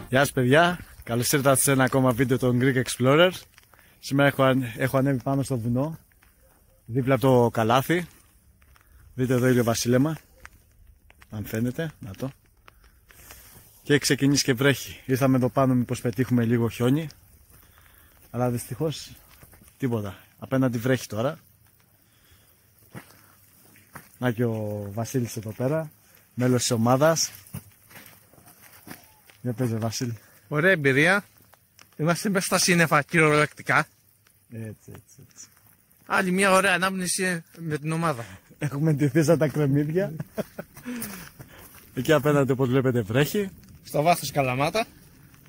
Γεια σας παιδιά, καλώς ήρθατε σε ένα ακόμα βίντεο των Greek Explorer. Σήμερα έχω ανέβει πάνω στο βουνό, δίπλα από το καλάθι. Δείτε εδώ ηλιοβασίλεμα, αν φαίνεται, να το. Και έχει ξεκινήσει και βρέχει. Ήρθαμε εδώ πάνω μήπως πετύχουμε λίγο χιόνι, αλλά δυστυχώς τίποτα. Απέναντι βρέχει τώρα. Να και ο Βασίλης εδώ πέρα, μέλος της ομάδας. Για πες Βασίλη. Ωραία εμπειρία. Είμαστε μέσα στα σύννεφα κυριολεκτικά. Έτσι. Άλλη μια ωραία ανάμνηση με την ομάδα. Έχουμε ντυθεί σαν τα κρεμμύδια. Εκεί απέναντι όπως βλέπετε βρέχει. Στο βάθος Καλαμάτα.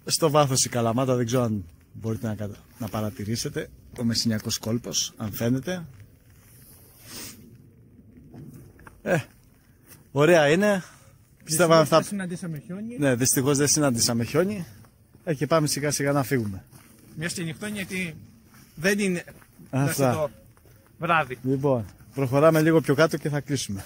Στο βάθος η Καλαμάτα, δεν ξέρω αν μπορείτε να παρατηρήσετε. Ο Μεσσηνιακός κόλπος, αν φαίνεται. Ωραία είναι. Δυστυχώς δεν συναντήσαμε χιόνι. Ναι, δυστυχώς δεν συναντήσαμε χιόνι. Και πάμε σιγά σιγά να φύγουμε. Μια στενιχτώνει γιατί δεν είναι Αυτά. το βράδυ. Λοιπόν, προχωράμε λίγο πιο κάτω και θα κλείσουμε.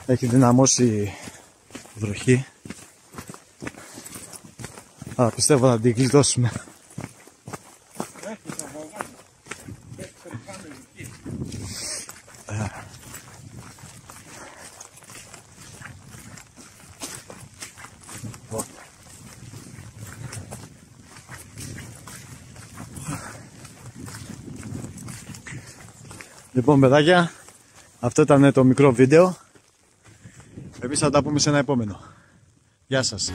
Έχει δυναμώσει η βροχή. Αλλά πιστεύω θα την γλιτώσουμε. Λοιπόν παιδάκια, αυτό ήταν το μικρό βίντεο. Εμείς θα τα πούμε σε ένα επόμενο. Γεια σας.